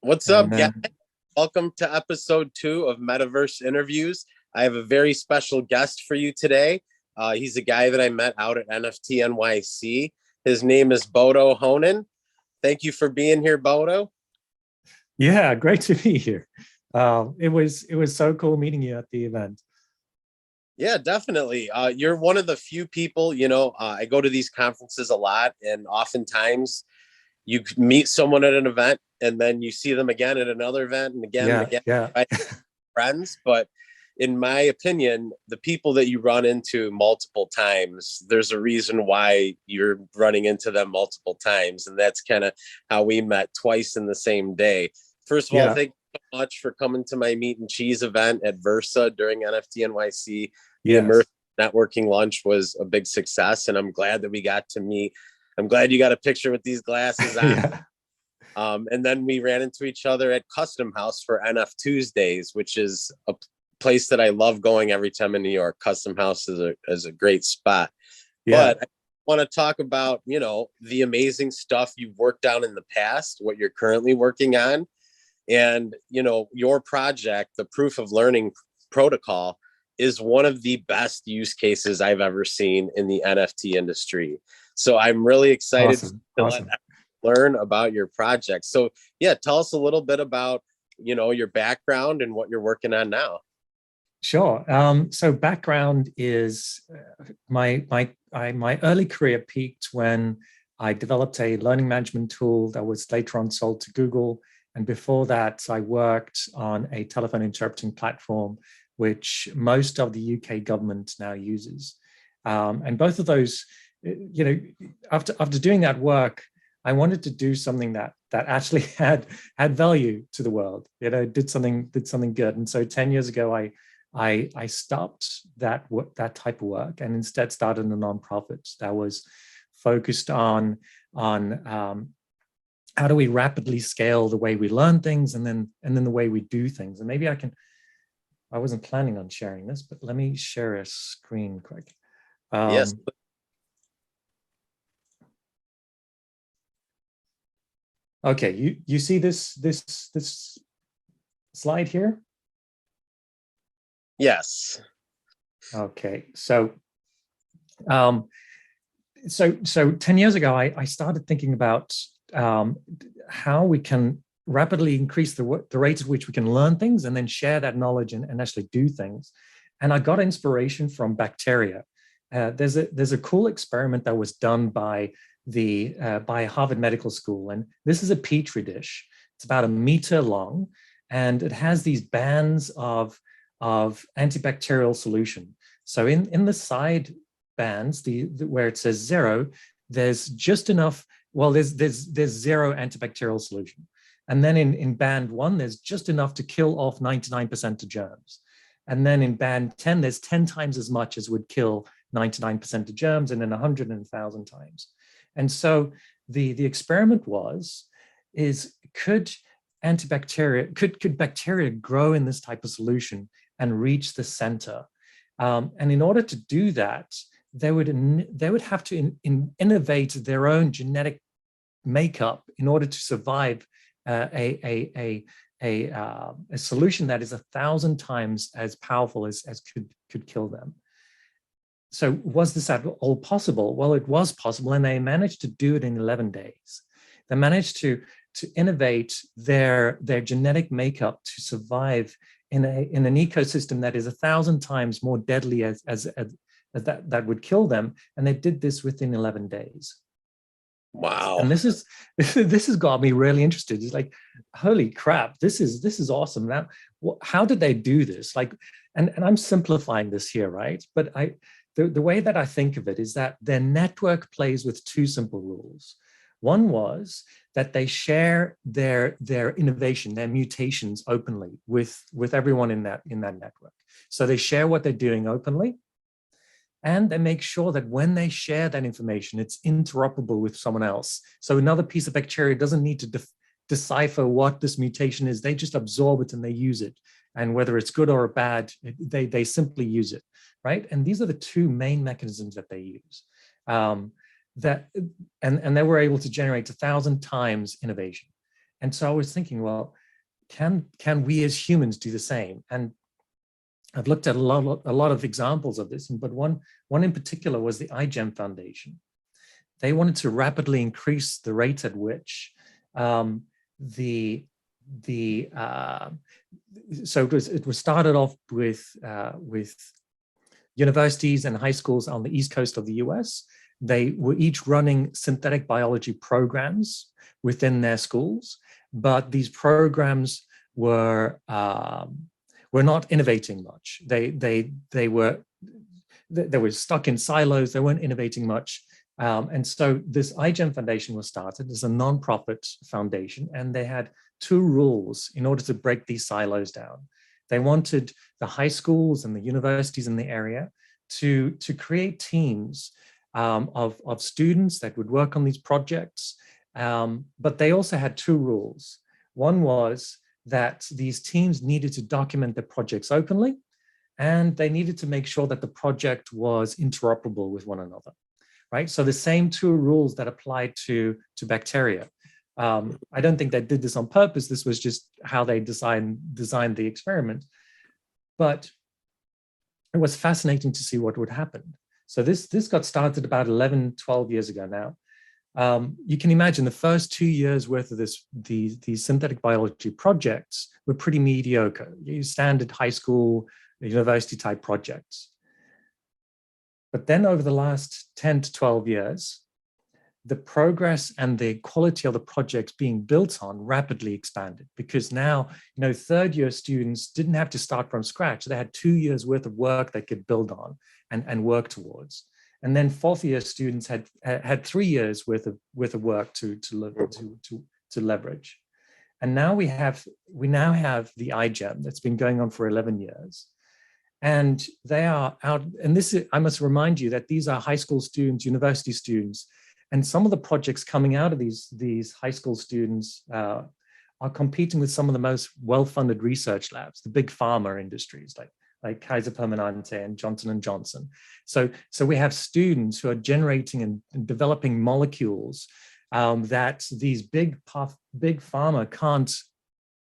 What's up, And guys? Welcome to episode 2 of Metaverse Interviews. I have a very special guest for you today. He's a guy that I met out at NFT.NYC. His name is Bodo Hoenen. Thank you for being here, Bodo. yeah, great to be here. It was so cool meeting you at the event. Yeah, definitely. You're one of the few people, I go to these conferences a lot, and oftentimes you meet someone at an event and then you see them again at another event and again and Yeah, again. yeah. Right? Friends, but in my opinion, the people that you run into multiple times, there's a reason why you're running into them multiple times. And that's kind of how we met twice in the same day. First of all, Yeah, thank you so much for coming to my meat and cheese event at Versa during NFT.NYC. The Immersive yes. networking lunch was a big success, and I'm glad that we got to meet. I'm glad you got a picture with these glasses on. Yeah, And then we ran into each other at Custom House for NFTuesdays, which is a place that I love going every time in New York. Custom House is a great spot. yeah. But I want to talk about, the amazing stuff you've worked on in the past, what you're currently working on, and, your project, the proof of learning protocol, is one of the best use cases I've ever seen in the NFT industry. So I'm really excited Awesome, to awesome. learn about your project. So yeah, tell us a little bit about, your background and what you're working on now. Sure. So background is my early career peaked when I developed a learning management tool that was later on sold to Google. And before that, I worked on a telephone interpreting platform, which most of the UK government now uses. And both of those, after doing that work, I wanted to do something that actually had value to the world. Did something good. And so 10 years ago, I stopped that type of work and instead started a nonprofit that was focused on how do we rapidly scale the way we learn things and then the way we do things. And maybe I wasn't planning on sharing this, but let me share a screen quick. Yes. Okay, you see this slide here? Yes. Okay, so 10 years ago, I started thinking about how we can rapidly increase the rate at which we can learn things and then share that knowledge and actually do things. And I got inspiration from bacteria. There's a cool experiment that was done by Harvard Medical School, and this is a petri dish. It's about 1 meter long, and it has these bands of antibacterial solution. So in the side bands, where it says 0, there's just enough. Well, there's 0 antibacterial solution, and then in band 1, there's just enough to kill off 99% of germs, and then in band 10, there's 10 times as much as would kill 99% of germs, and then 100 and 1,000 times. And so the experiment could bacteria grow in this type of solution and reach the center? And in order to do that, they would have to innovate their own genetic makeup in order to survive a solution that is 1,000 times as powerful as could kill them. So was this at all possible? Well, it was possible, and they managed to do it in 11 days. They managed to innovate their genetic makeup to survive in an ecosystem that is 1,000 times more deadly as that would kill them, and they did this within 11 days. Wow. And this has got me really interested. It's like, holy crap, this is awesome. Now, how did they do this? Like, and I'm simplifying this here, right? But the way that I think of it is that their network plays with 2 simple rules. One was that they share their innovation, their mutations openly with everyone in that network. So they share what they're doing openly, and they make sure that when they share that information, it's interoperable with someone else. So another piece of bacteria doesn't need to decipher what this mutation is. They just absorb it and they use it. And whether it's good or bad, they simply use it, right? And these are the 2 main mechanisms that they use. And they were able to generate 1,000 times innovation. And so I was thinking, well, can we as humans do the same? And I've looked at a lot of examples of this, but one in particular was the iGEM Foundation. They wanted to rapidly increase the rate at which so it was started off with universities and high schools on the East Coast of the US. They were each running synthetic biology programs within their schools, but these programs were not innovating much. They were stuck in silos. They weren't innovating much. And so this iGEM Foundation was started as a nonprofit foundation, and they had two rules in order to break these silos down. They wanted the high schools and the universities in the area to create teams of students that would work on these projects. But they also had two rules. One was that these teams needed to document their projects openly, and they needed to make sure that the project was interoperable with one another, right? So the same two rules that applied to bacteria. I don't think they did this on purpose. This was just how they designed the experiment. But it was fascinating to see what would happen. So this got started about 11, 12 years ago now. You can imagine the first 2 years worth of these synthetic biology projects were pretty mediocre. Standard high school, university type projects. But then over the last 10 to 12 years, the progress and the quality of the projects being built on rapidly expanded, because now, third year students didn't have to start from scratch. They had 2 years worth of work they could build on and work towards. And then fourth year students had 3 years worth of work to leverage. And now we now have the iGEM that's been going on for 11 years. And they are out, and I must remind you that these are high school students, university students, and some of the projects coming out of these high school students are competing with some of the most well-funded research labs, the big pharma industries like Kaiser Permanente and Johnson & Johnson. So we have students who are generating and developing molecules that these big pharma can't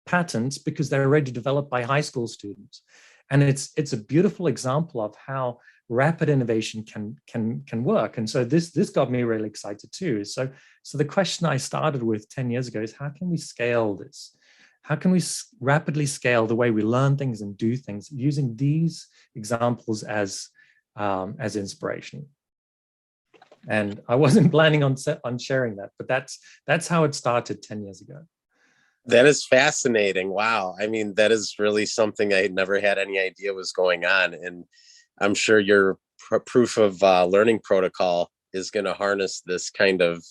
patent because they're already developed by high school students. And it's a beautiful example of how rapid innovation can work. And so this got me really excited too. So the question I started with 10 years ago is, how can we scale this? How can we rapidly scale the way we learn things and do things using these examples as inspiration? And I wasn't planning on sharing that, but that's how it started 10 years ago. That is fascinating. Wow. I mean, that is really something I had never had any idea was going on. And I'm sure your proof of learning protocol is going to harness this kind of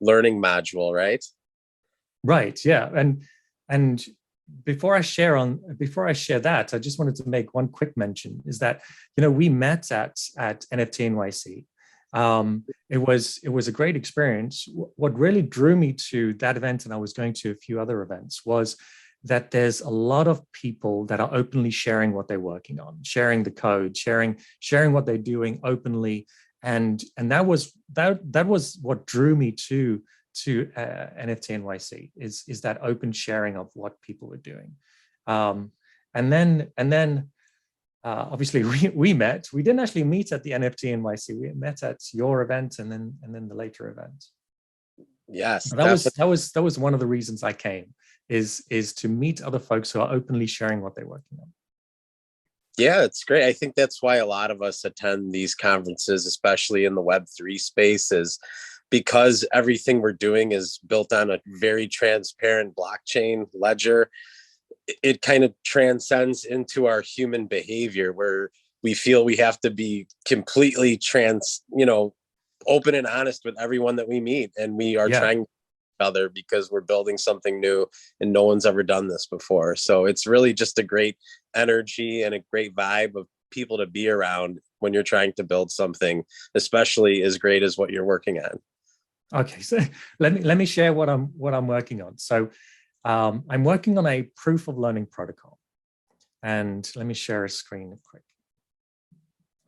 learning module, right? Right. Yeah. And before I share that, I just wanted to make one quick mention is that, we met at NFT.NYC. It was a great experience. What really drew me to that event, and I was going to a few other events, was that there's a lot of people that are openly sharing what they're working on, sharing the code, sharing what they're doing openly, and that was what drew me to NFT.NYC is that open sharing of what people are doing, and then. Obviously, we met. We didn't actually meet at the NFT.NYC. We met at your event and then the later event. Yes, that was one of the reasons I came is to meet other folks who are openly sharing what they're working on. Yeah, it's great. I think that's why a lot of us attend these conferences, especially in the Web3 space, is because everything we're doing is built on a very transparent blockchain ledger. It kind of transcends into our human behavior where we feel we have to be completely open and honest with everyone that we meet. And we are trying to other because we're building something new and no one's ever done this before. So it's really just a great energy and a great vibe of people to be around when you're trying to build something, especially as great as what you're working on. Okay, so let me share what I'm working on. So I'm working on a proof of learning protocol, and let me share a screen quick.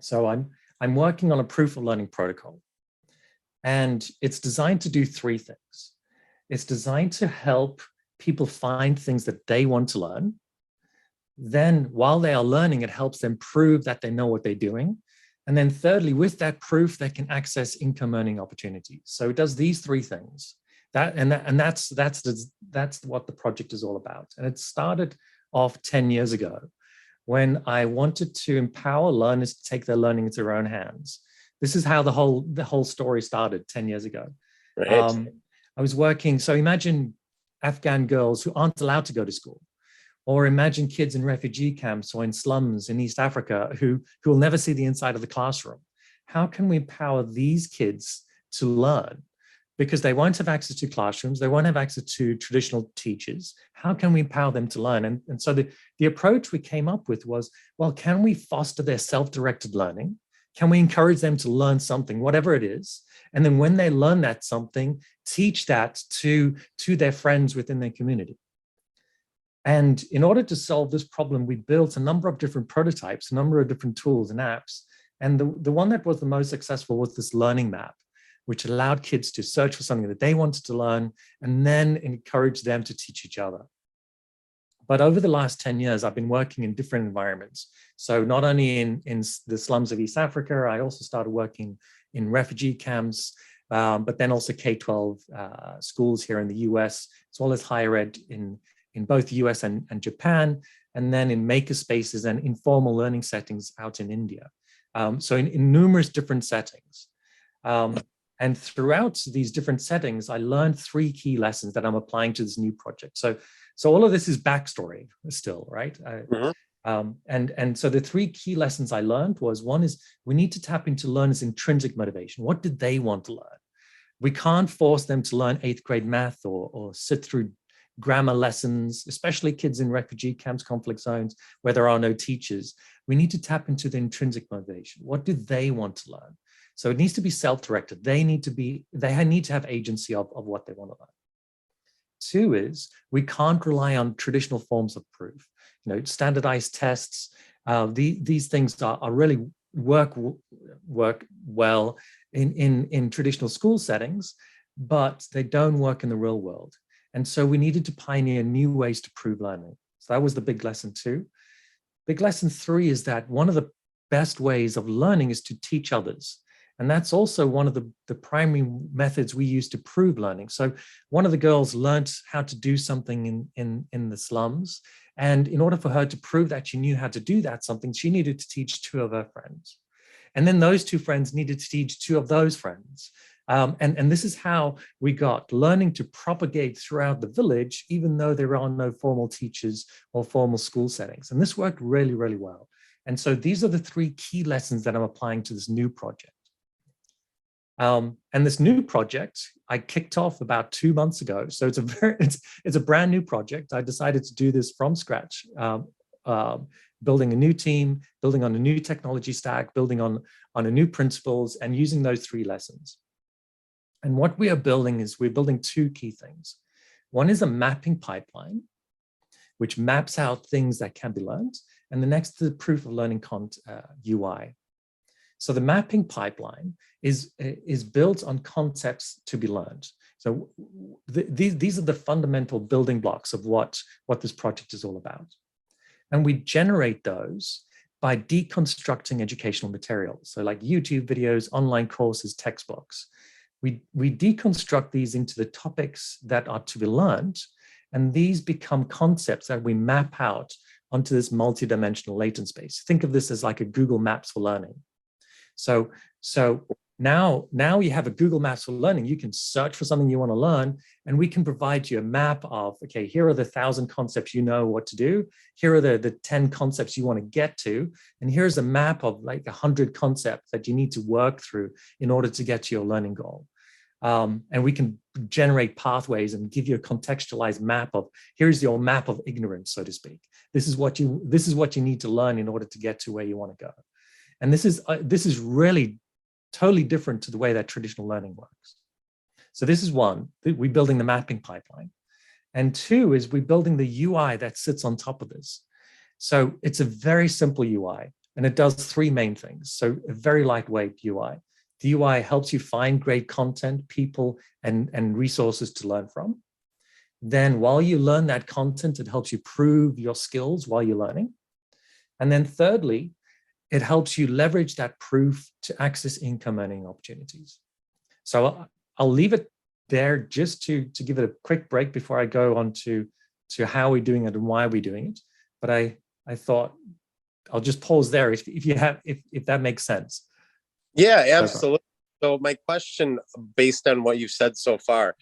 So I'm working on a proof of learning protocol, and it's designed to do three things. It's designed to help people find things that they want to learn. Then while they are learning, it helps them prove that they know what they're doing. And then thirdly, with that proof, they can access income earning opportunities. So it does these three things. That's what the project is all about. And it started off 10 years ago when I wanted to empower learners to take their learning into their own hands. This is how the whole story started 10 years ago. Right. I was working, so imagine Afghan girls who aren't allowed to go to school, or imagine kids in refugee camps or in slums in East Africa who will never see the inside of the classroom. How can we empower these kids to learn? Because they won't have access to classrooms, they won't have access to traditional teachers. How can we empower them to learn? And so the approach we came up with was, well, can we foster their self-directed learning? Can we encourage them to learn something, whatever it is? And then when they learn that something, teach that to their friends within their community. And in order to solve this problem, we built a number of different prototypes, a number of different tools and apps. And the one that was the most successful was this learning map, which allowed kids to search for something that they wanted to learn and then encourage them to teach each other. But over the last 10 years, I've been working in different environments. So not only in the slums of East Africa, I also started working in refugee camps, but then also K-12 schools here in the US, as well as higher ed in both the US and Japan, and then in maker spaces and informal learning settings out in India. So in numerous different settings. And throughout these different settings, I learned 3 key lessons that I'm applying to this new project. So all of this is backstory still, right? And so the 3 key lessons I learned was, one is we need to tap into learners' intrinsic motivation. What did they want to learn? We can't force them to learn 8th grade math or sit through grammar lessons, especially kids in refugee camps, conflict zones, where there are no teachers. We need to tap into the intrinsic motivation. What do they want to learn? So it needs to be self-directed. They need to have agency of what they want to learn. 2 is we can't rely on traditional forms of proof. Standardized tests. These things are really work well in traditional school settings, but they don't work in the real world. And so we needed to pioneer new ways to prove learning. So that was the big lesson 2. Big lesson 3 is that one of the best ways of learning is to teach others. And that's also one of the primary methods we use to prove learning. So one of the girls learned how to do something in the slums. And in order for her to prove that she knew how to do that something, she needed to teach 2 of her friends. And then those 2 friends needed to teach 2 of those friends. And this is how we got learning to propagate throughout the village, even though there are no formal teachers or formal school settings. And this worked really, really well. And so these are the 3 key lessons that I'm applying to this new project. And this new project I kicked off about 2 months ago. So it's a brand new project. I decided to do this from scratch, building a new team, building on a new technology stack, building on a new principles, and using those 3 lessons. And what we are building is we're building 2 key things. One is a mapping pipeline, which maps out things that can be learned. And the next is the proof of learning UI. So the mapping pipeline is built on concepts to be learned. So these are the fundamental building blocks of what this project is all about. And we generate those by deconstructing educational materials. So like YouTube videos, online courses, textbooks. We deconstruct these into the topics that are to be learned, and these become concepts that we map out onto this multidimensional latent space. Think of this as like a Google Maps for learning. So now you have a Google Maps for learning. You can search for something you want to learn, and we can provide you a map of, okay, here are the 1,000 concepts you know what to do. Here are the 10 concepts you want to get to. And here's a map of like 100 concepts that you need to work through in order to get to your learning goal. And we can generate pathways and give you a contextualized map of, here's your map of ignorance, so to speak. This is what you need to learn in order to get to where you want to go. And this is really totally different to the way that traditional learning works. So this is one, we're building the mapping pipeline. And 2 is we're building the UI that sits on top of this. So it's a very simple UI, and it does 3 main things. So a very lightweight UI. The UI helps you find great content, people, and resources to learn from. Then while you learn that content, it helps you prove your skills while you're learning. And then thirdly, it helps you leverage that proof to access income earning opportunities. So I'll leave it there just to give it a quick break before I go on to how we're doing it and why we're doing it. But I thought I'll just pause there if that makes sense. Yeah, absolutely. So my question, based on what you've said so far,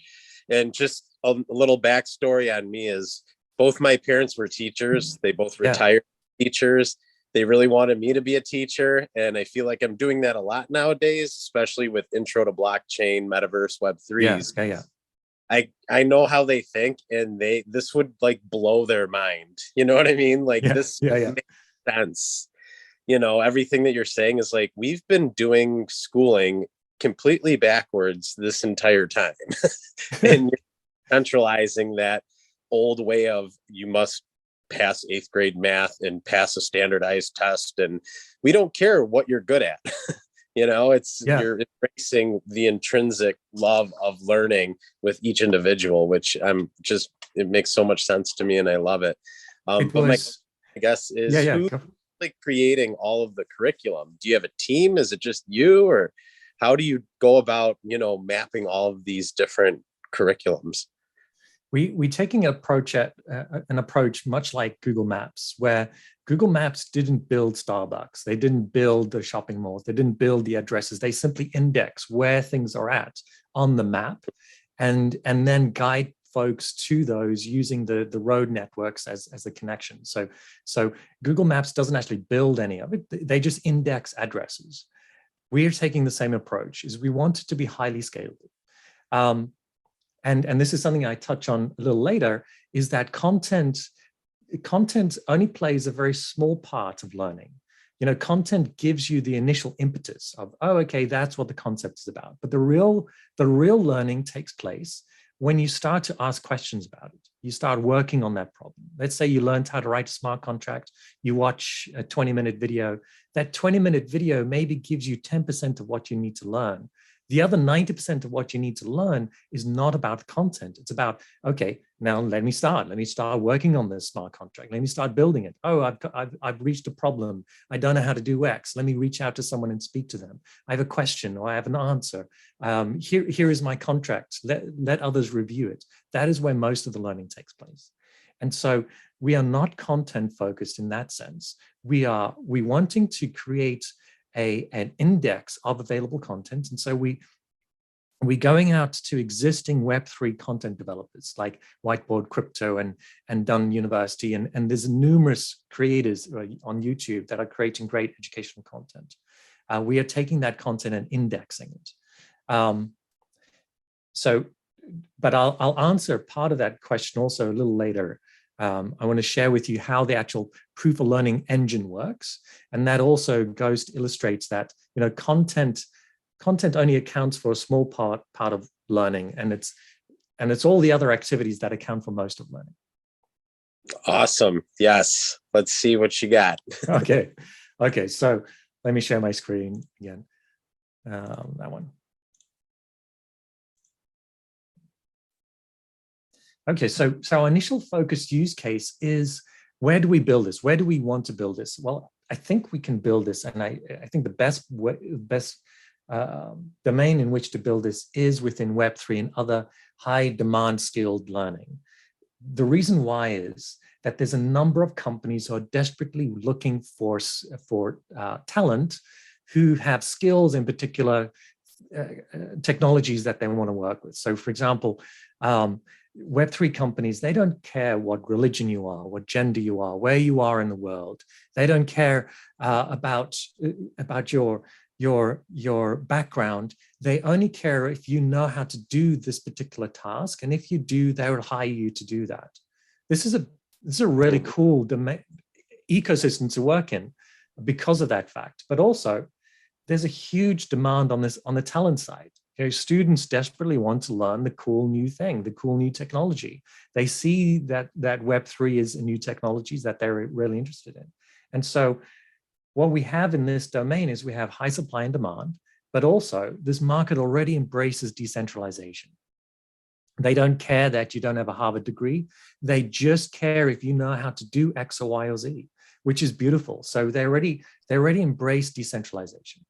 and just a little backstory on me, is both my parents were teachers. They both retired teachers. They really wanted me to be a teacher. And I feel like I'm doing that a lot nowadays, especially with intro to blockchain, metaverse, Web3s. I know how they think, and this would like blow their mind. You know what I mean? Like this makes sense. You know, everything that you're saying is like, we've been doing schooling completely backwards this entire time. And you're centralizing that old way of you must pass 8th grade math and pass a standardized test, and we don't care what you're good at. You know, you're embracing the intrinsic love of learning with each individual, which it makes so much sense to me, and I love it. I guess is who's like creating all of the curriculum? Do you have a team? Is it just you, or how do you go about, you know, mapping all of these different curriculums? We're taking an approach much like Google Maps, where Google Maps didn't build Starbucks. They didn't build the shopping malls. They didn't build the addresses. They simply index where things are at on the map and then guide folks to those using the road networks as a connection. So Google Maps doesn't actually build any of it. They just index addresses. We're taking the same approach, is we want it to be highly scalable. And this is something I touch on a little later, is that content only plays a very small part of learning. You know, content gives you the initial impetus of, oh, okay, that's what the concept is about. But the real learning takes place when you start to ask questions about it. You start working on that problem. Let's say you learned how to write a smart contract. You watch a 20-minute video. That 20-minute video maybe gives you 10% of what you need to learn. The other 90% of what you need to learn is not about the content. It's about, okay, now let me start working on this smart contract. Let me start building it. Oh, I've reached a problem. I don't know how to do X. Let me reach out to someone and speak to them. I have a question or I have an answer. Here is my contract. Let others review it. That is where most of the learning takes place. And so we are not content focused in that sense. We wanting to create an index of available content. And so we're going out to existing Web3 content developers like Whiteboard Crypto and Dunn University. And there's numerous creators on YouTube that are creating great educational content. We are taking that content and indexing it. But I'll answer part of that question also a little later. I want to share with you how the actual proof of learning engine works. And that also goes to illustrates that, you know, content only accounts for a small part of learning. And it's all the other activities that account for most of learning. Awesome. Yes. Let's see what you got. Okay. So let me share my screen again. That one. Okay, so our initial focused use case is, where do we build this? Where do we want to build this? Well, I think we can build this, and I think the best domain in which to build this is within Web3 and other high demand skilled learning. The reason why is that there's a number of companies who are desperately looking for talent who have skills, in particular technologies that they want to work with. So for example, Web3 companies, they don't care what religion you are, what gender you are, where you are in the world. They don't care about your background. They only care if you know how to do this particular task. And if you do, they will hire you to do that. This is a really cool ecosystem to work in because of that fact. But also, there's a huge demand on the talent side. You know, students desperately want to learn the cool new thing, the cool new technology. They see that Web3 is a new technologies that they're really interested in. And so what we have in this domain is we have high supply and demand, But also, this market already embraces decentralization. They don't care that you don't have a Harvard degree. They just care if you know how to do X or Y or Z, which is beautiful. So they already embrace decentralization.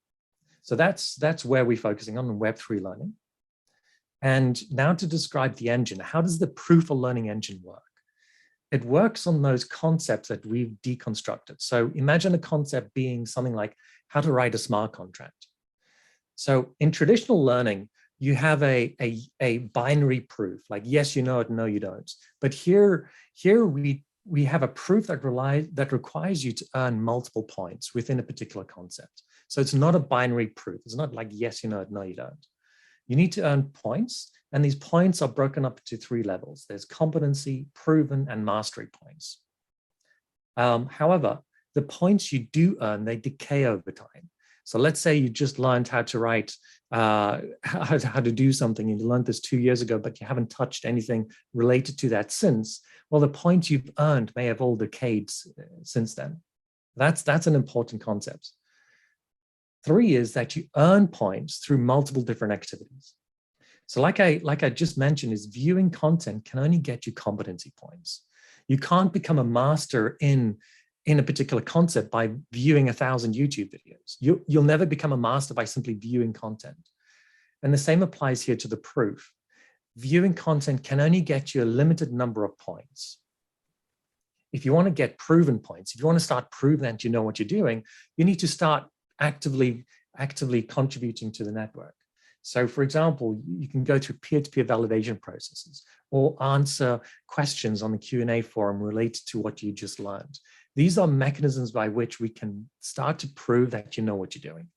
So that's where we're focusing on Web3 learning. And now to describe the engine, how does the proof of learning engine work? It works on those concepts that we've deconstructed. So imagine a concept being something like how to write a smart contract. So in traditional learning, you have a binary proof, like yes, you know it, no, you don't. But here we have a proof that requires you to earn multiple points within a particular concept. So it's not a binary proof. It's not like yes, you know it, no, you don't. You need to earn points, and these points are broken up into 3 levels. There's competency, proven, and mastery points. However, the points you do earn, they decay over time. So let's say you just learned how to write, how to do something, and you learned this 2 years ago, but you haven't touched anything related to that since. Well, the points you've earned may have all decayed since then. That's an important concept. 3 is that you earn points through multiple different activities. So like I just mentioned, is viewing content can only get you competency points. You can't become a master in a particular concept by viewing 1,000 YouTube videos. You'll never become a master by simply viewing content. And the same applies here to the proof. Viewing content can only get you a limited number of points. If you want to get proven points, if you want to start proving that you know what you're doing, you need to start actively contributing to the network. So for example, you can go through peer-to-peer validation processes or answer questions on the Q&A forum related to what you just learned. These are mechanisms by which we can start to prove that you know what you're doing.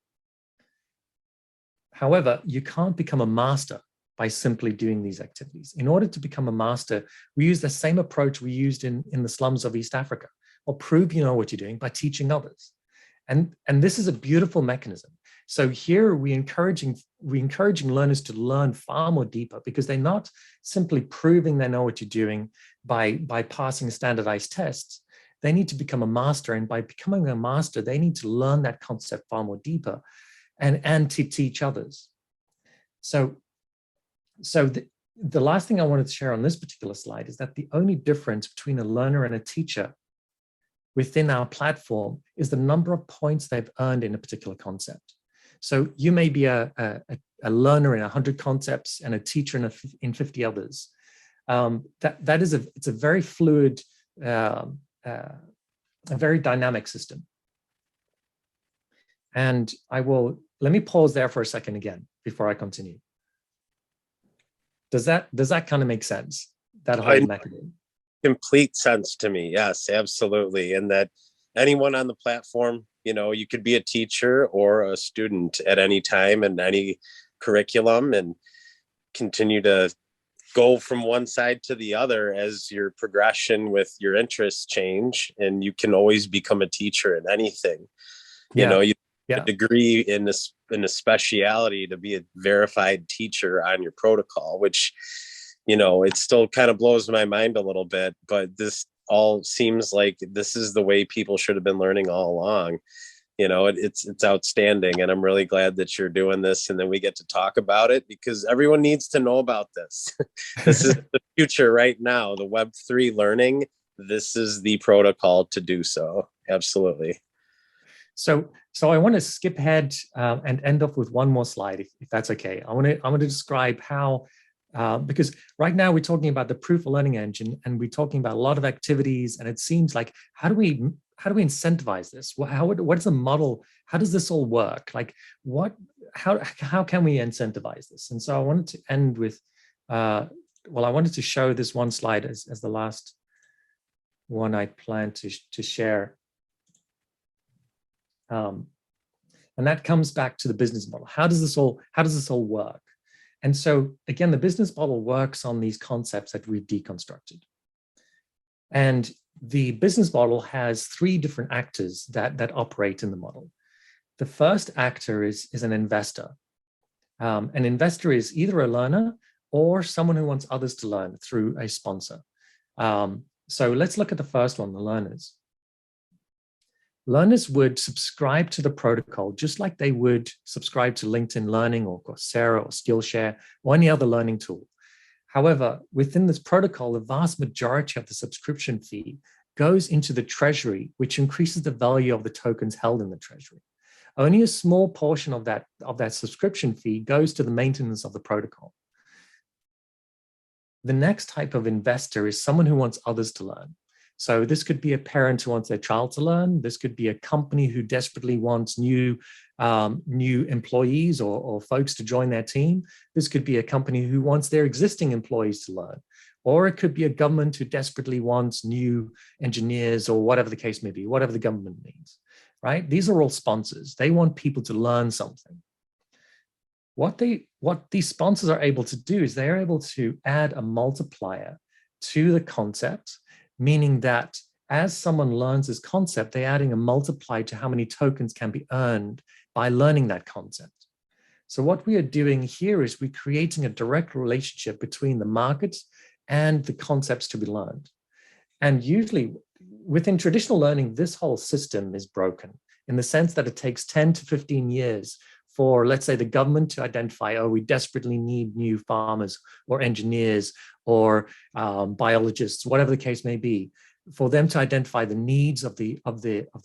However, you can't become a master by simply doing these activities. In order to become a master, we use the same approach we used in the slums of East Africa, or prove you know what you're doing by teaching others. And this is a beautiful mechanism. So here we're encouraging learners to learn far more deeper, because they're not simply proving they know what you're doing by passing standardized tests. They need to become a master, and by becoming a master, they need to learn that concept far more deeper and to teach others. So the last thing I wanted to share on this particular slide is that the only difference between a learner and a teacher within our platform is the number of points they've earned in a particular concept. So you may be a learner in 100 concepts and a teacher in 50 others. It's a very fluid, a very dynamic system. And let me pause there for a second again before I continue. Does that kind of make sense? That whole mechanism? Complete sense to me. Yes, absolutely. And that anyone on the platform, you could be a teacher or a student at any time in any curriculum, and continue to go from one side to the other as your progression with your interests change. And you can always become a teacher in anything. You get a degree in a speciality to be a verified teacher on your protocol, which it still kind of blows my mind a little bit, but this all seems like this is the way people should have been learning all along. It's outstanding. And I'm really glad that you're doing this, and then we get to talk about it, because everyone needs to know about this. This is the future right now, the Web3 learning. This is the protocol to do so. Absolutely. So I want to skip ahead and end off with one more slide, if that's okay. I want to describe how, because right now we're talking about the proof of learning engine, and we're talking about a lot of activities, and it seems like how do we incentivize this? What is the model? How does this all work? Like how can we incentivize this? And so I wanted to end with, I wanted to show this one slide as the last one I plan to share. And that comes back to the business model. How does this all work? And so again, the business model works on these concepts that we've deconstructed. And the business model has 3 different actors that operate in the model. The first actor is an investor. An investor is either a learner or someone who wants others to learn through a sponsor. So let's look at the first one, the learners. learners would subscribe to the protocol just like they would subscribe to LinkedIn Learning or Coursera or Skillshare or any other learning tool. However, within this protocol, the vast majority of the subscription fee goes into the treasury, which increases the value of the tokens held in the treasury. Only a small portion of that subscription fee goes to the maintenance of the protocol. The next type of investor is someone who wants others to learn. So this could be a parent who wants their child to learn. This could be a company who desperately wants new employees or folks to join their team. This could be a company who wants their existing employees to learn. Or it could be a government who desperately wants new engineers or whatever the case may be, whatever the government needs, right? These are all sponsors. They want people to learn something. What these sponsors are able to do is they're able to add a multiplier to the concept, meaning that as someone learns this concept, they're adding a multiplier to how many tokens can be earned by learning that concept. So what we are doing here is we're creating a direct relationship between the market and the concepts to be learned. And usually within traditional learning, this whole system is broken in the sense that it takes 10 to 15 years for, let's say, the government to identify, oh, we desperately need new farmers or engineers or biologists, whatever the case may be, for them to identify the needs of the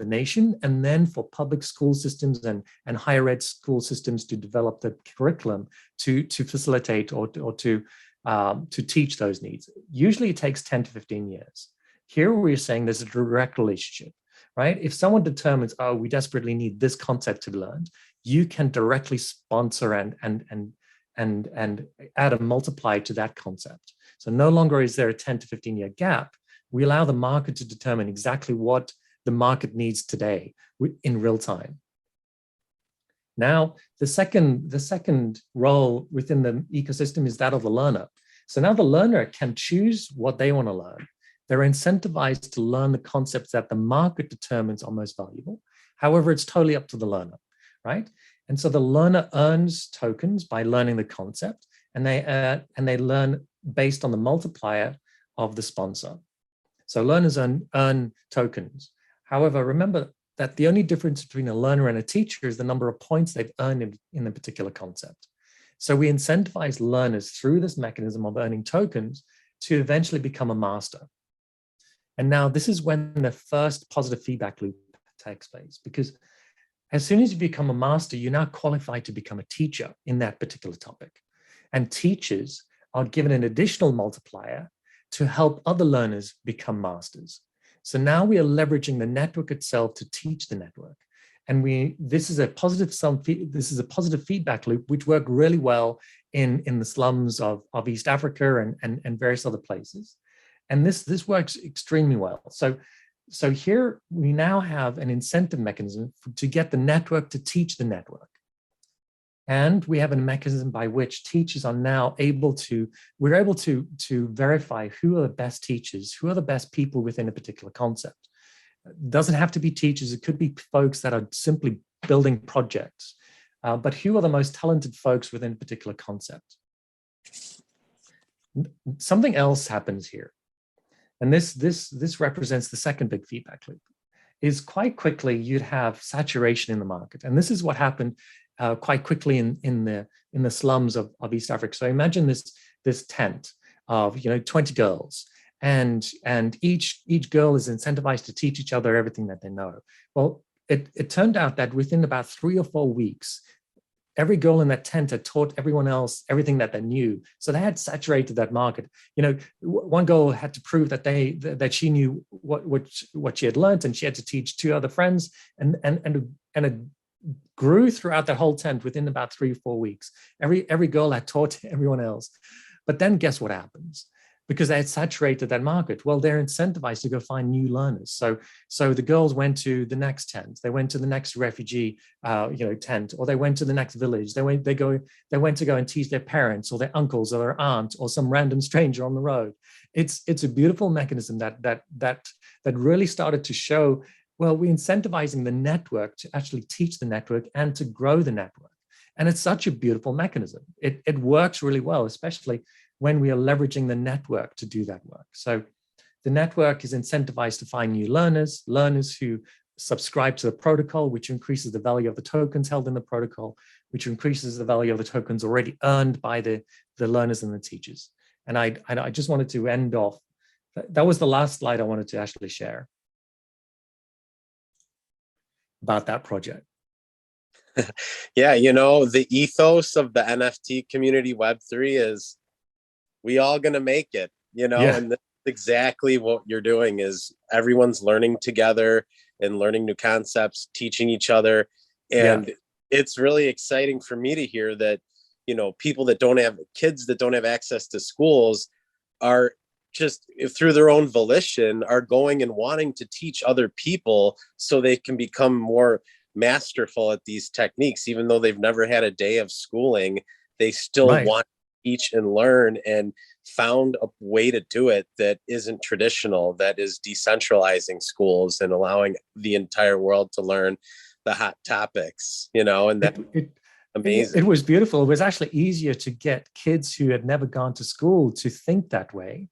nation, and then for public school systems and higher ed school systems to develop the curriculum to facilitate or to teach those needs. Usually it takes 10 to 15 years. Here we're saying there's a direct relationship, right? If someone determines, oh, we desperately need this concept to be learned, you can directly sponsor and add a multiplier to that concept. So no longer is there a 10 to 15 year gap. We allow the market to determine exactly what the market needs today in real time. Now, the second role within the ecosystem is that of the learner. So now the learner can choose what they want to learn. They're incentivized to learn the concepts that the market determines are most valuable. However, it's totally up to the learner, right? And so the learner earns tokens by learning the concept, and they learn based on the multiplier of the sponsor. So learners earn tokens. However, remember that the only difference between a learner and a teacher is the number of points they've earned in a particular concept. So we incentivize learners through this mechanism of earning tokens to eventually become a master. And now this is when the first positive feedback loop takes place, because as soon as you become a master, you're now qualified to become a teacher in that particular topic. And teachers are given an additional multiplier to help other learners become masters. So now we are leveraging the network itself to teach the network. And this is a positive feedback loop, which worked really well in the slums of East Africa and various other places. And this works extremely well. So here we now have an incentive mechanism to get the network to teach the network. And we have a mechanism by which teachers are now we're able to verify who are the best teachers, who are the best people within a particular concept. It doesn't have to be teachers, it could be folks that are simply building projects, but who are the most talented folks within a particular concept. Something else happens here. And this represents the second big feedback loop, is quite quickly you'd have saturation in the market. And this is what happened quite quickly in the slums of East Africa. So imagine this tent of 20 girls, and each girl is incentivized to teach each other everything that they know. Well, it turned out that within about 3 or 4 weeks, every girl in that tent had taught everyone else everything that they knew. So they had saturated that market. One girl had to prove that she knew what she had learned, and she had to teach 2 other friends, and it grew throughout that whole tent within about 3 or 4 weeks. Every girl had taught everyone else. But then guess what happens? Because they had saturated that market. Well, they're incentivized to go find new learners. So the girls went to the next tent. They went to the next refugee tent, or they went to the next village. They went to go and teach their parents or their uncles or their aunt or some random stranger on the road. It's a beautiful mechanism that really started to show, well, we're incentivizing the network to actually teach the network and to grow the network. And it's such a beautiful mechanism. It works really well, especially when we are leveraging the network to do that work. So the network is incentivized to find new learners who subscribe to the protocol, which increases the value of the tokens held in the protocol, which increases the value of the tokens already earned by the learners and the teachers. And I just wanted to end off. That was the last slide I wanted to actually share about that project. Yeah, the ethos of the NFT community Web3 is we all gonna make it, Yeah. and that's exactly what you're doing is everyone's learning together and learning new concepts, teaching each other. And it's really exciting for me to hear that, people that don't have kids that don't have access to schools are just through their own volition are going and wanting to teach other people so they can become more masterful at these techniques. Even though they've never had a day of schooling, they still want to teach and learn, and found a way to do it that isn't traditional, that is decentralizing schools and allowing the entire world to learn the hot topics, and that amazing. It was beautiful. It was actually easier to get kids who had never gone to school to think that way,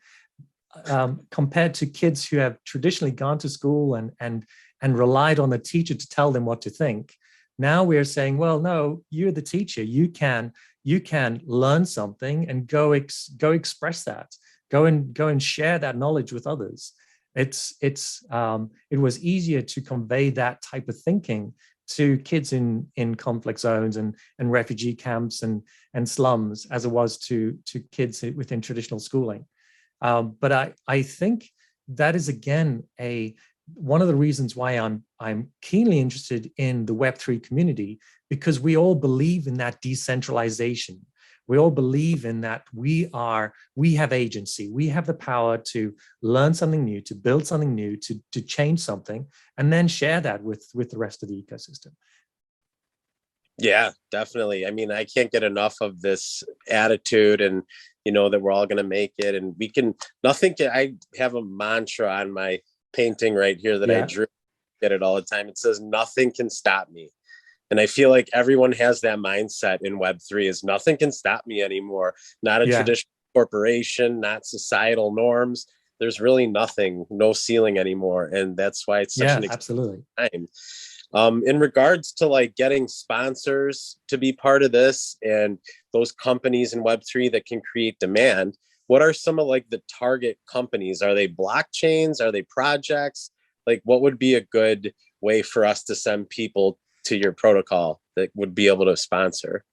compared to kids who have traditionally gone to school and relied on the teacher to tell them what to think. Now we're saying, well, no, you're the teacher. You can learn something and go express that. Go and share that knowledge with others. It was easier to convey that type of thinking to kids in conflict zones and refugee camps and slums as it was to kids within traditional schooling. But I think that is again one of the reasons why I'm keenly interested in the Web3 community, because we all believe in that decentralization. We all believe in that we have agency. We have the power to learn something new, to build something new, to change something, and then share that with the rest of the ecosystem. Yeah, definitely. I mean, I can't get enough of this attitude, and that we're all going to make it, and we can. I have a mantra on my painting right here that I drew. Get it all the time. It says, "Nothing can stop me." And I feel like everyone has that mindset in Web3 is nothing can stop me anymore. Not a traditional corporation, not societal norms. There's really nothing, no ceiling anymore. And that's why it's such an exciting time. In regards to like getting sponsors to be part of this and those companies in Web3 that can create demand, what are some of like the target companies? Are they blockchains? Are they projects? Like what would be a good way for us to send people to your protocol that would be able to sponsor?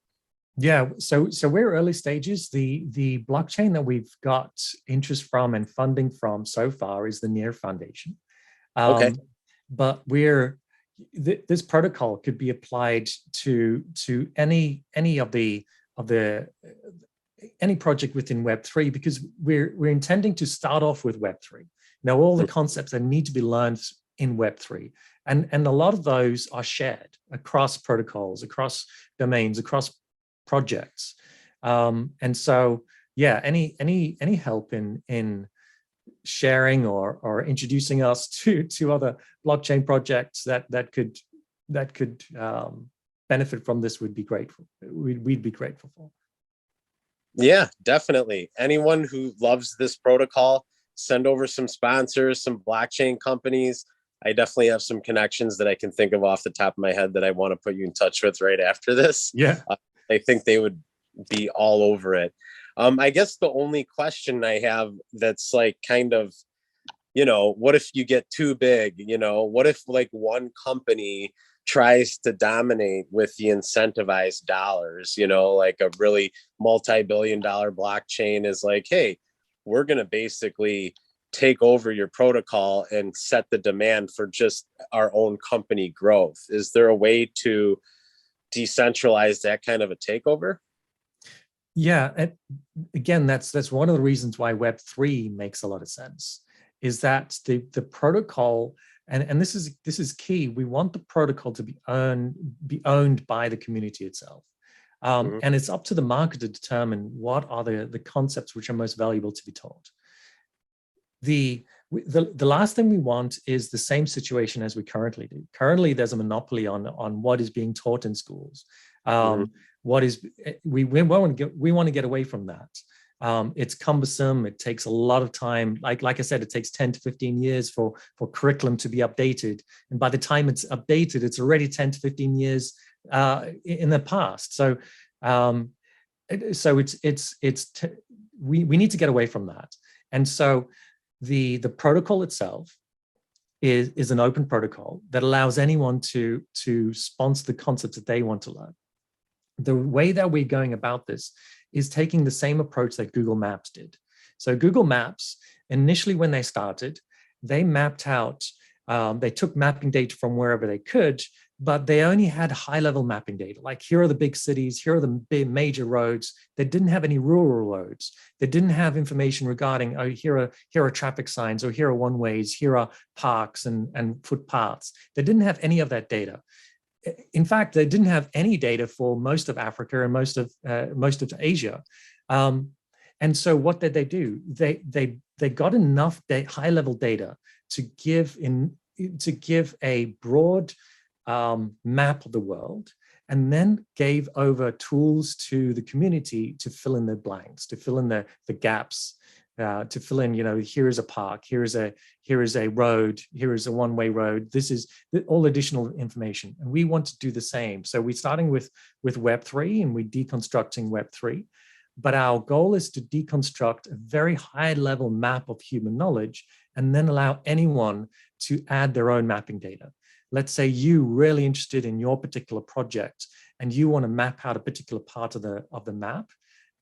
Yeah, so we're early stages. The blockchain that we've got interest from and funding from so far is the Near Foundation. Okay. But this protocol could be applied to any project within Web3, because we're intending to start off with Web3. Now, all the concepts that need to be learned in Web3, and a lot of those are shared across protocols, across domains, across projects. And so, yeah, any help in sharing or introducing us to other blockchain projects that could benefit from this would be grateful. We'd be grateful for. Yeah, definitely. Anyone who loves this protocol, send over some sponsors, some blockchain companies. I definitely have some connections that I can think of off the top of my head that I want to put you in touch with right after this. Yeah. I think they would be all over it. I guess the only question I have that's like kind of, what if you get too big? What if like one company tries to dominate with the incentivized dollars, like a really multi-billion-dollar blockchain is like, hey, we're going to basically take over your protocol and set the demand for just our own company growth. Is there a way to decentralize that kind of a takeover? Yeah, and again, that's one of the reasons why Web3 makes a lot of sense, is that the protocol, and this is key. We want the protocol to be owned by the community itself. And it's up to the market to determine what are the concepts which are most valuable to be taught. The last thing we want is the same situation as we currently do. Currently, there's a monopoly on what is being taught in schools. We want to get away from that. It's cumbersome. It takes a lot of time. Like I said, it takes 10 to 15 years for curriculum to be updated. And by the time it's updated, it's already 10 to 15 years in the past. So we need to get away from that. And so the protocol itself is an open protocol that allows anyone to sponsor the concepts that they want to learn. The way that we're going about this is taking the same approach that Google Maps did. So Google Maps, initially when they started, they mapped out, they took mapping data from wherever they could, but they only had high-level mapping data. Like, here are the big cities, here are the big major roads. They didn't have any rural roads. They didn't have information regarding, oh, here are traffic signs, or here are one-ways, here are parks and footpaths. They didn't have any of that data. In fact, they didn't have any data for most of Africa and most of Asia. And so what did they do? They got enough high-level data to give a broad map of the world, and then gave over tools to the community to fill in the blanks, to fill in the gaps, to fill in, here is a park, here is a road, here is a one-way road. This is all additional information. And we want to do the same. So we're starting with Web3, and we're deconstructing Web3. But our goal is to deconstruct a very high-level map of human knowledge, and then allow anyone to add their own mapping data. Let's say you're really interested in your particular project, and you want to map out a particular part of the map.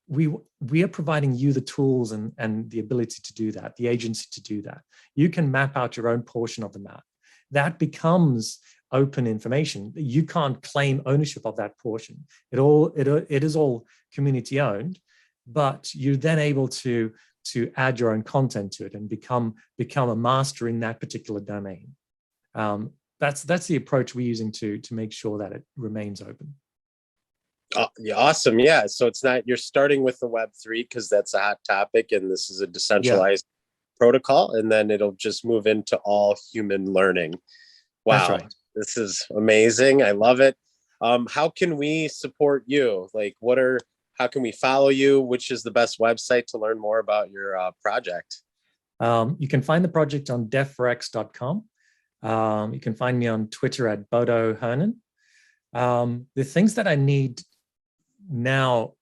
We are providing you the tools and the ability to do that, the agency to do that. You can map out your own portion of the map. That becomes open information. You can't claim ownership of that portion. It is all community owned, but you're then able to add your own content to it and become a master in that particular domain. That's the approach we're using to make sure that it remains open. Yeah, awesome. Yeah. So you're starting with the Web3 because that's a hot topic, and this is a decentralized protocol, and then it'll just move into all human learning. Wow. That's right. This is amazing. I love it. How can we support you? Like, how can we follow you? Which is the best website to learn more about your project? You can find the project on devforex.com. You can find me on Twitter at Bodo Hoenen. The things that I need now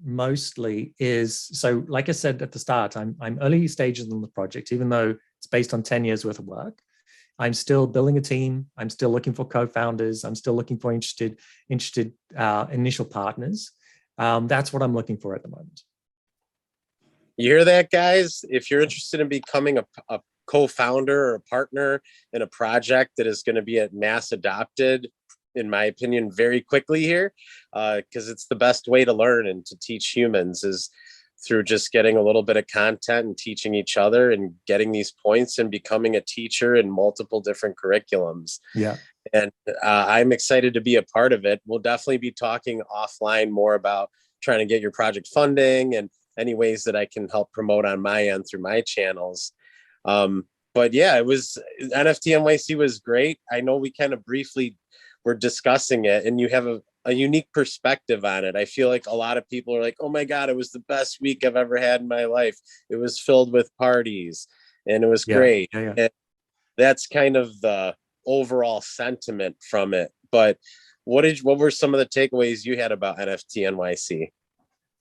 mostly is, so like I said at the start, I'm early stages in the project, even though it's based on 10 years worth of work. I'm still building a team. I'm still looking for co-founders. I'm still looking for interested initial partners. That's what I'm looking for at the moment. You hear that, guys? If you're interested in becoming a co-founder or a partner in a project that is going to be at mass adopted, in my opinion, very quickly here, because it's the best way to learn and to teach humans is through just getting a little bit of content and teaching each other and getting these points and becoming a teacher in multiple different curriculums. Yeah. And I'm excited to be a part of it. We'll definitely be talking offline more about trying to get your project funding and any ways that I can help promote on my end through my channels. But yeah, NFT.NYC was great. I know we kind of briefly were discussing it, and you have a unique perspective on it. I feel like a lot of people are like, oh my God, it was the best week I've ever had in my life. It was filled with parties and it was great. Yeah. And that's kind of the overall sentiment from it. But what were some of the takeaways you had about NFT.NYC?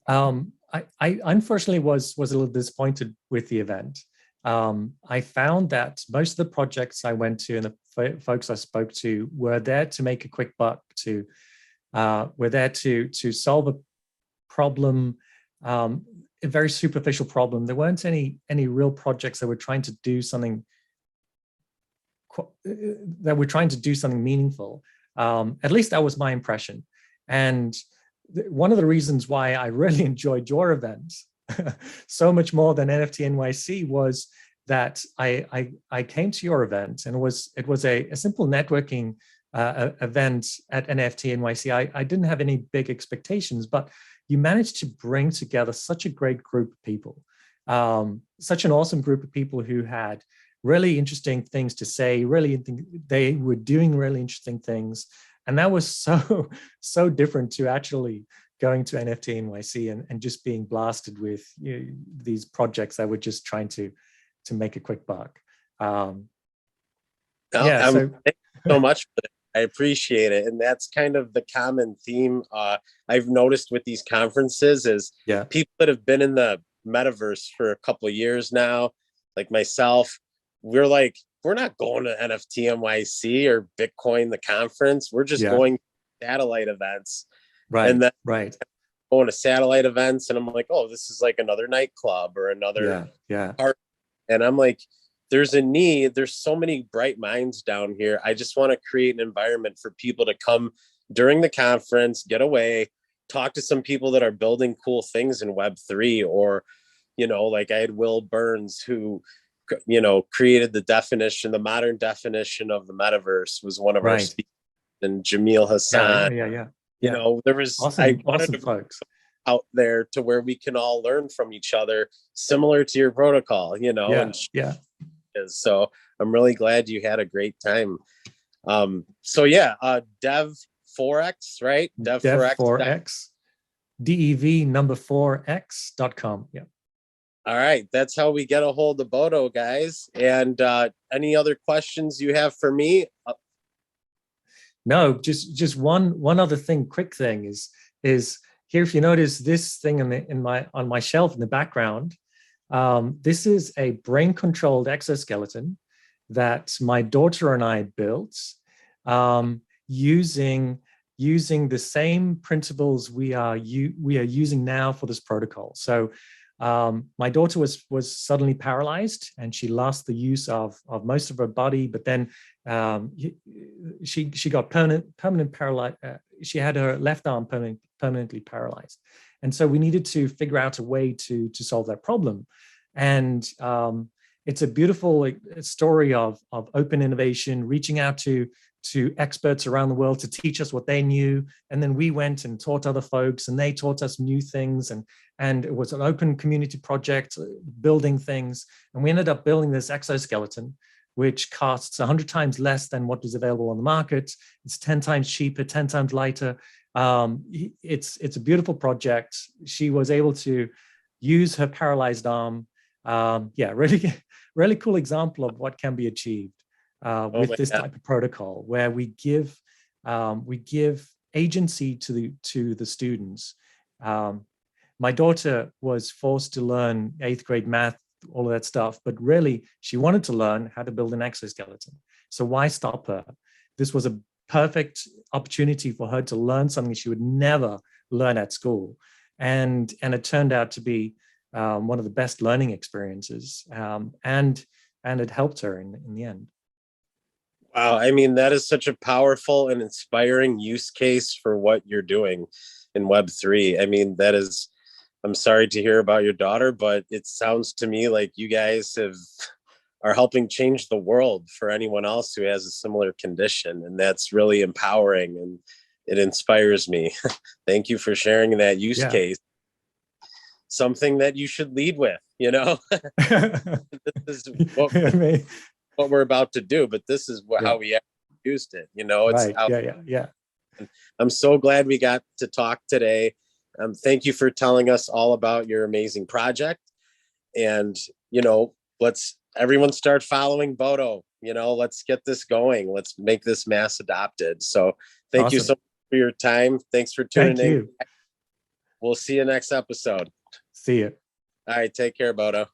I unfortunately was a little disappointed with the event. I found that most of the projects I went to and the folks I spoke to were there to make a quick buck, were there to solve a problem, a very superficial problem. There weren't any real projects that were trying to do something meaningful. At least that was my impression. And one of the reasons why I really enjoyed your event so much more than NFT.NYC was that I came to your event, and it was a simple networking event at NFT.NYC. I didn't have any big expectations, but you managed to bring together such a great group of people, such an awesome group of people who had really interesting things to say, they were doing really interesting things. And that was so different to actually going to NFT.NYC and just being blasted with these projects that were just trying to make a quick buck. Thank you so much for that. I appreciate it. And that's kind of the common theme I've noticed with these conferences is people that have been in the metaverse for a couple of years now, like myself, we're not going to NFT.NYC or Bitcoin, the conference. We're just going to satellite events. Right. And then going to satellite events. And I'm like, oh, this is like another nightclub or another party. And I'm like, there's a need. There's so many bright minds down here. I just want to create an environment for people to come during the conference, get away, talk to some people that are building cool things in Web3, or, like I had Will Burns, who, created the modern definition of the metaverse, was one of our speakers, and Jamil Hassan. There was awesome folks out there to where we can all learn from each other, similar to your protocol, So I'm really glad you had a great time. Dev4x, right? Dev4x, DEV4x.com. Yeah. All right. That's how we get a hold of Bodo, guys. And any other questions you have for me? No, just one other thing, quick thing is here. If you notice this thing on my shelf in the background, this is a brain-controlled exoskeleton that my daughter and I built using the same principles we are using now for this protocol. So my daughter was suddenly paralyzed, and she lost the use of most of her body, but then she got permanent paralyzed. She had her left arm permanently paralyzed. And so we needed to figure out a way to solve that problem. And it's a beautiful story of open innovation, reaching out to experts around the world to teach us what they knew. And then we went and taught other folks, and they taught us new things. And it was an open community project, building things. And we ended up building this exoskeleton, which costs 100 times less than what is available on the market. It's 10 times cheaper, 10 times lighter. It's a beautiful project. She was able to use her paralyzed arm. Really cool example of what can be achieved with this type of protocol, where we give agency to the students. My daughter was forced to learn 8th grade math, all of that stuff, but really she wanted to learn how to build an exoskeleton. So why stop her? This was a perfect opportunity for her to learn something she would never learn at school. And it turned out to be one of the best learning experiences. And it helped her in the end. Wow. I mean, that is such a powerful and inspiring use case for what you're doing in Web3. I mean, I'm sorry to hear about your daughter, but it sounds to me like you guys are helping change the world for anyone else who has a similar condition. And that's really empowering, and it inspires me. Thank you for sharing that use case. Something that you should lead with, This is what we're about to do, but this is how we used it. It's I'm so glad we got to talk today. Thank you for telling us all about your amazing project. And, let's everyone start following Bodo. Let's get this going. Let's make this mass adopted. So thank you so much for your time. Thanks for tuning in. We'll see you next episode. See you. All right. Take care, Bodo.